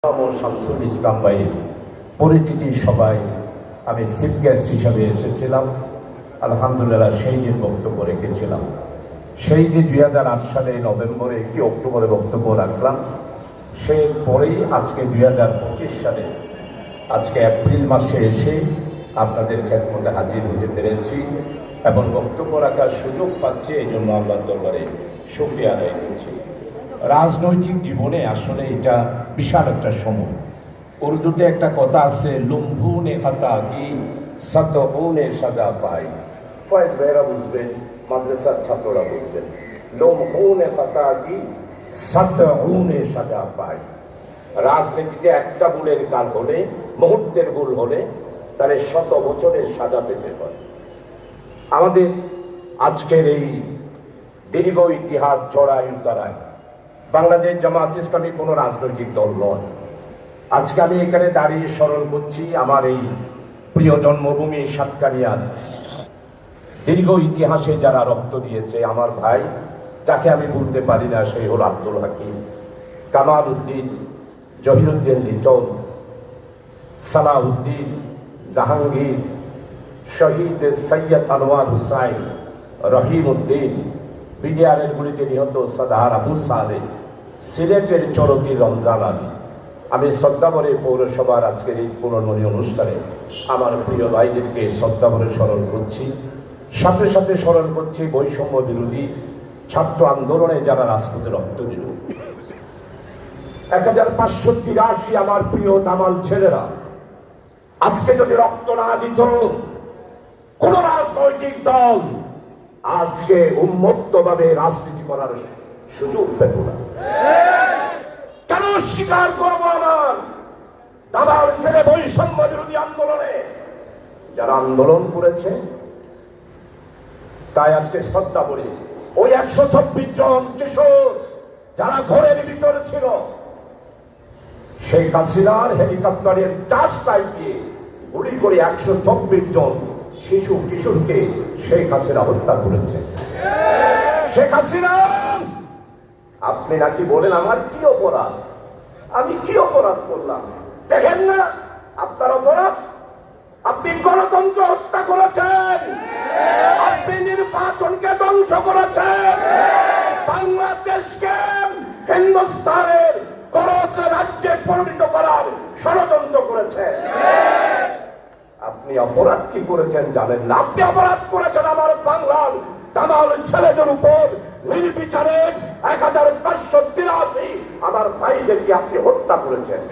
শামসুল ইসলাম ভাইয়ের পরিচিতি সভায় আমি চিফ গেস্ট হিসাবে এসেছিলাম। আলহামদুলিল্লাহ সেই দিন বক্তব্য রেখেছিলাম। সেই যে 2008 সালে নভেম্বরে কি অক্টোবরে বক্তব্য রাখলাম, সেই পরেই আজকে 2025 সালে আজকে এপ্রিল মাসে এসে আপনাদের খেদমতে হাজির হতে পেরেছি এবং বক্তব্য রাখার সুযোগ পাচ্ছি। এই জন্য আল্লাহর দরবারে শুকরিয়া আদায় করছি। রাজনৈতিক জীবনে আসলে এটা বিশাল একটা সময়। উর্দুতে একটা কথা আছে, লুম্ভুনে খাতা কি সতউনে সাজা পাই। ফয়েজ ভাইরা বুঝবেন, মাদ্রাসার ছাত্ররা বুঝবেন। লুম্ভুনে খাতা কি সতউনে সাজা পাই। রাজনীতিতে একটা ভুলের কাল হলে, মুহূর্তের ভুল হলে তাহলে 100 বছরের সাজা পেতে হয়। আমাদের আজকের এই দীর্ঘ ইতিহাস জড়ায় উত্তরায় বাংলাদেশ জামাত ইসলামী কোনো রাজনৈতিক দল নয়। আজকে আমি এখানে দাঁড়িয়ে স্মরণ করছি আমার এই প্রিয় জন্মভূমি সাতকানিয়ার দীর্ঘ ইতিহাসে যারা রক্ত দিয়েছে। আমার ভাই, যাকে আমি বলতে পারি না, সেই হল আব্দুল হাকিম, কামাল উদ্দিন, জহিরুদ্দিন লিটন, সালাউদ্দিন, জাহাঙ্গীর, শহীদ সৈয়দ আনোয়ার হুসাইন, রহিম উদ্দিন, বিডিআরের গুলিতে নিহত সদার আবু সালে, সিলেটের চরতি রমজান আলী। আমি শ্রদ্ধাভরে পৌরসভার আজকের এই পুনর্মনি অনুষ্ঠানে আমার প্রিয় ভাইদেরকে শ্রদ্ধাভরে স্মরণ করছি। সাথে সাথে স্মরণ করছি বৈষম্য বিরোধী ছাত্র আন্দোলনে যারা রাজপথে রক্ত দিল। 1583 আমার প্রিয় দামাল ছেলেরা আজকে যদি রক্ত না দিত, কোন রাজনৈতিক দল আজকে উন্মুক্ত ভাবে রাজনীতি করার সুযোগ পেত না। কেন স্বীকার করবো? আমার দাদার ছেলে বৈষম্য বিরোধী আন্দোলনে যারা আন্দোলন করেছে, তাই আজকে শ্রদ্ধা করি ওই 126 জন কিশোর যারা ঘরের ভিতরে ছিল, সেই হাসিনার হেলিকপ্টারের 4 টাইপ দিয়ে গুলি করে 124 জন শিশু কিশোরকে শেখ হাসিনা হত্যা করেছে। শেখ হাসিনা, আপনি নাকি বলেন আমার কি অপরাধ, আমি কি অপরাধ করলাম? দেখেন না আপনার অপরাধ। আপনি গণতন্ত্র হত্যা করেছেন, আপনি নির্বাচনকে ধ্বংস করেছেন, বাংলাদেশকে হিন্দুস্তানের করজ রাজ্যে পরিণত করার ষড়যন্ত্র করেছেন। আপনি অপরাধ কি করেছেন জানেন না? আপনি অপরাধ করেছেন আমার বাংলার দামাল ছেলেদের উপর নির্বিচারে 1583 আমার ভাইদেরকে আপনি হত্যা করেছেন।